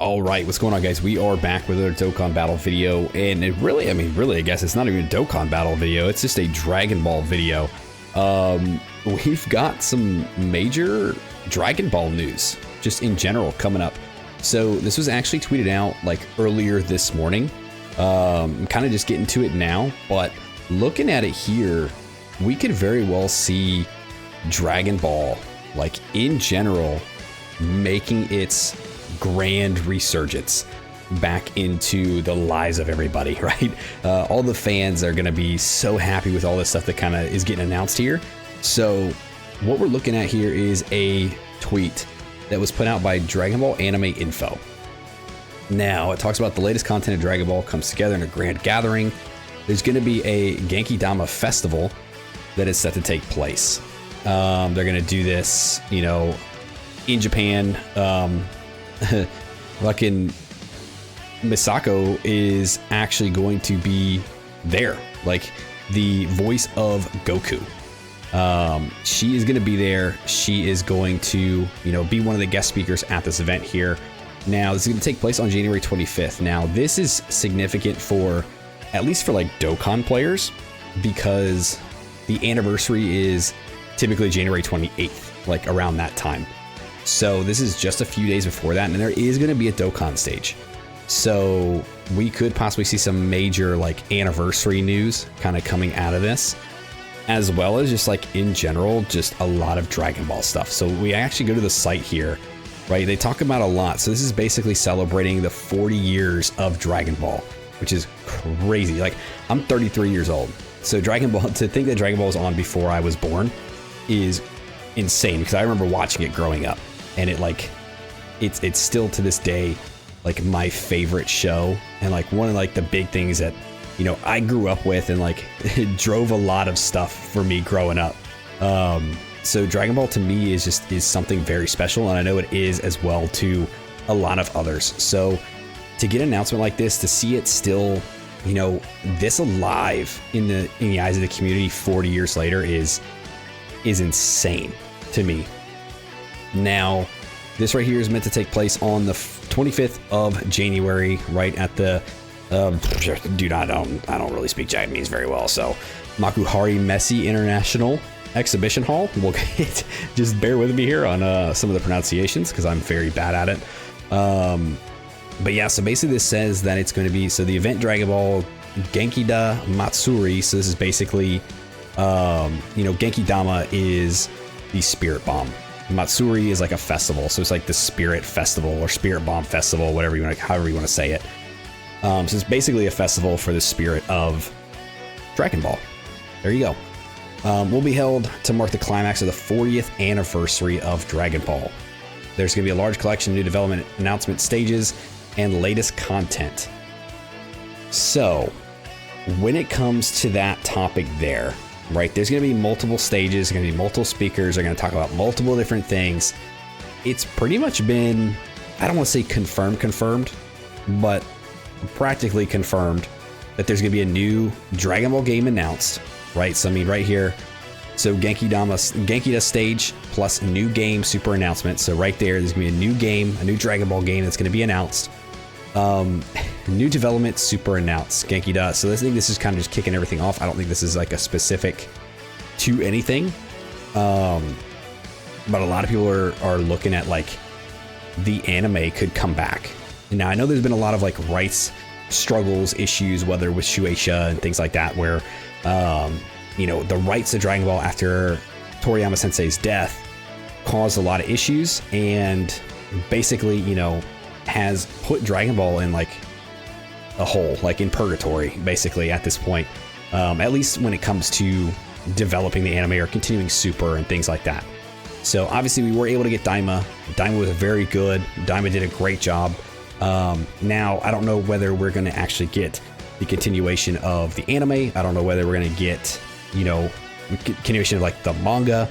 All right, what's going on, guys? We are back with another Dokkan Battle video, and really, I guess it's not even a Dokkan Battle video. It's just a Dragon Ball video. We've got some major Dragon Ball news, just in general, coming up. So this was actually tweeted out like earlier this morning. I'm kind of just getting to it now, but looking at it here, we could very well see Dragon Ball, like in general, making its grand resurgence back into the lives of everybody, right? All the fans are going to be so happy with all this stuff that kind of is getting announced here. So what we're looking at here is a tweet that was put out by Dragon Ball Anime Info. Now, it talks about the latest content of Dragon Ball comes together in a grand gathering. There's going to be a Genki Dama festival that is set to take place. They're going to do this, you know, in Japan. Fucking Misako is actually going to be there, like the voice of Goku. She is going to be there. She is going to, you know, be one of the guest speakers at this event here. Now, this is going to take place on January 25th. Now, this is significant for, at least for like Dokkan players, because the anniversary is typically January 28th, like around that time. So this is just a few days before that, and there is going to be a Dokkan stage. So we could possibly see some major like anniversary news kind of coming out of this, as well as just like in general, just a lot of Dragon Ball stuff. So we actually go to the site here, right? They talk about a lot. So this is basically celebrating the 40 years of Dragon Ball, which is crazy. Like, I'm 33 years old. So Dragon Ball, to think that Dragon Ball was on before I was born is insane, because I remember watching it growing up. And it like, it's still to this day, like my favorite show. And like one of like the big things that, you know, I grew up with, and like it drove a lot of stuff for me growing up. So Dragon Ball to me is something very special. And I know it is as well to a lot of others. So to get an announcement like this, to see it still, you know, this alive in the eyes of the community 40 years later is insane to me. Now, this right here is meant to take place on the 25th of January, right at the, dude, I don't really speak Japanese very well, so Makuhari Messe International Exhibition Hall. We'll just bear with me here on some of the pronunciations, because I'm very bad at it. But yeah, so basically this says that it's going to be, so the event Dragon Ball Genkida Matsuri, so this is basically, you know, Genki Dama is the spirit bomb. Matsuri is like a festival, so it's like the Spirit Festival or Spirit Bomb Festival, whatever you want, however you want to say it. So it's basically a festival for the spirit of Dragon Ball. There you go. Will be held to mark the climax of the 40th anniversary of Dragon Ball. There's going to be a large collection of new development announcement stages and latest content. So when it comes to that topic there, right, there's going to be multiple stages, there's going to be multiple speakers, they're going to talk about multiple different things. It's pretty much been, I don't want to say confirmed, but practically confirmed that there's going to be a new Dragon Ball game announced, right? So I mean, right here, so Genkida stage plus new game super announcement. So right there's going to be a new game, a new Dragon Ball game that's going to be announced. New development super announced Genkida. So I think this is kind of just kicking everything off. I don't think this is like a specific to anything. But a lot of people are looking at like the anime could come back. Now I know there's been a lot of like rights struggles, issues, whether with Shueisha and things like that, where, you know, the rights to Dragon Ball after Toriyama Sensei's death caused a lot of issues, and basically, you know, has put Dragon Ball in like a hole, like in purgatory, basically at this point, at least when it comes to developing the anime or continuing Super and things like that. So obviously we were able to get Daima. Daima was very good. Daima did a great job. Now I don't know whether we're going to actually get the continuation of the anime. I don't know whether we're going to get, you know, continuation of like the manga,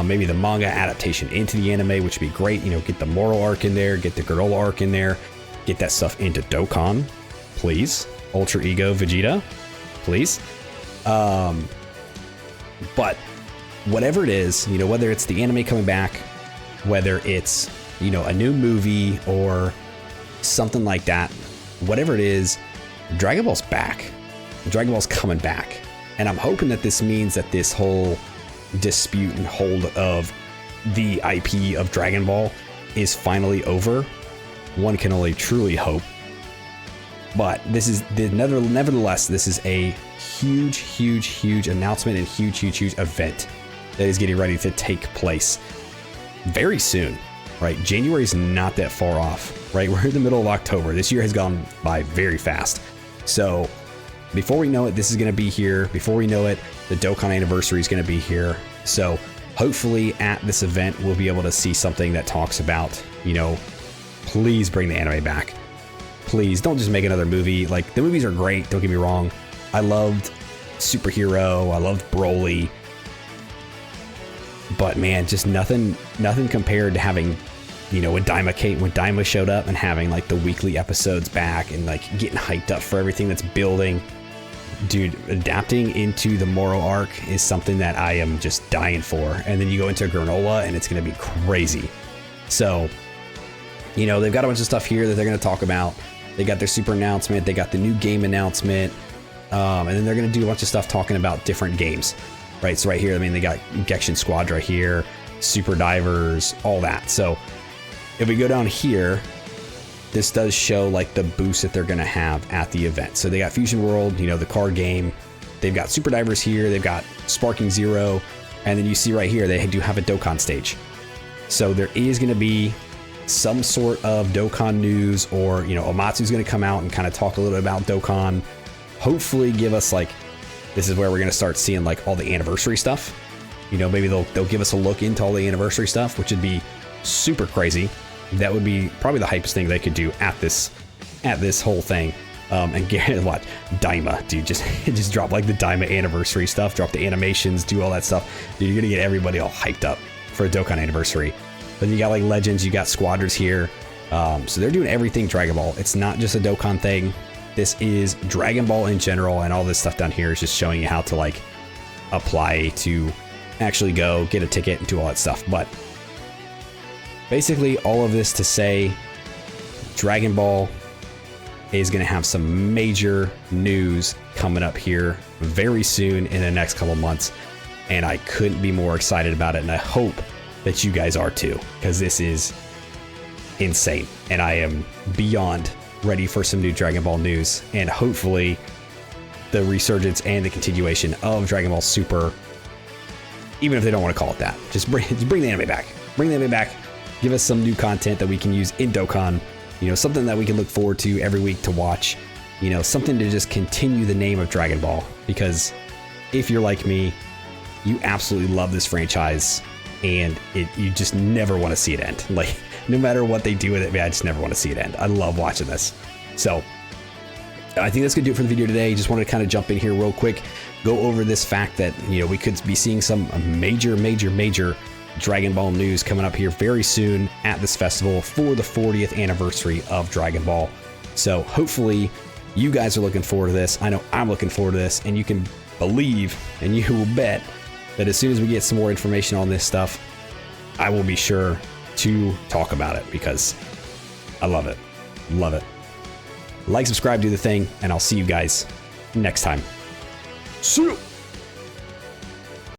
maybe the manga adaptation into the anime, which would be great. You know, get the Moral arc in there, get the Granola arc in there, get that stuff into Dokkan, please. Ultra Ego Vegeta, please. But whatever it is, you know, whether it's the anime coming back, whether it's, you know, a new movie or something like that. Whatever it is, Dragon Ball's back. Dragon Ball's coming back. And I'm hoping that this means that this whole dispute and hold of the IP of Dragon Ball is finally over. One can only truly hope. But this is nevertheless, this is a huge announcement and huge event that is getting ready to take place very soon, right? January is not that far off, right? We're in the middle of October. This year has gone by very fast. So before we know it, this is going to be here. Before we know it, the Dokkan anniversary is going to be here. So hopefully at this event, we'll be able to see something that talks about, you know, please bring the anime back. Please don't just make another movie. Like, the movies are great, don't get me wrong. I loved Superhero, I loved Broly. But man, just nothing compared to having, you know, when Daima showed up and having like the weekly episodes back and like getting hyped up for everything that's building. Dude, adapting into the Moro arc is something that I am just dying for. And then you go into Granola and it's going to be crazy. So, you know, they've got a bunch of stuff here that they're going to talk about. They got their super announcement. They got the new game announcement. And then they're going to do a bunch of stuff talking about different games, right? So right here, I mean, they got Genshin Squad right here, Super Divers, all that. So if we go down here, this does show like the boost that they're going to have at the event. So they got Fusion World, you know, the card game. They've got Super Divers here. They've got Sparking Zero. And then you see right here, they do have a Dokkan stage. So there is going to be some sort of Dokkan news, or, you know, Omatsu's going to come out and kind of talk a little bit about Dokkan. Hopefully give us like, this is where we're going to start seeing like all the anniversary stuff. You know, maybe they'll give us a look into all the anniversary stuff, which would be super crazy. That would be probably the hypest thing they could do at this whole thing. And get what Daima, dude, just drop like the Daima anniversary stuff, drop the animations, do all that stuff. Dude, you're gonna get everybody all hyped up for a Dokkan anniversary. But then you got like Legends, you got Squadrons here. So they're doing everything Dragon Ball. It's not just a Dokkan thing. This is Dragon Ball in general, and all this stuff down here is just showing you how to like apply to actually go get a ticket and do all that stuff. But basically all of this to say Dragon Ball is going to have some major news coming up here very soon in the next couple months. And I couldn't be more excited about it. And I hope that you guys are too, because this is insane. And I am beyond ready for some new Dragon Ball news, and hopefully the resurgence and the continuation of Dragon Ball Super, even if they don't want to call it that. Just bring the anime back. Bring the anime back. Give us some new content that we can use in Dokkan. You know, something that we can look forward to every week to watch. You know, something to just continue the name of Dragon Ball. Because if you're like me, you absolutely love this franchise, and you just never want to see it end. Like, no matter what they do with it, man, I just never want to see it end. I love watching this. So I think that's gonna do it for the video today. Just wanted to kind of jump in here real quick, go over this fact that, you know, we could be seeing some major Dragon Ball news coming up here very soon at this festival for the 40th anniversary of Dragon Ball. So hopefully you guys are looking forward to this. I know I'm looking forward to this, and you can believe and you will bet that as soon as we get some more information on this stuff, I will be sure to talk about it, because I love it. Love it. Like, subscribe, do the thing, and I'll see you guys next time. See you.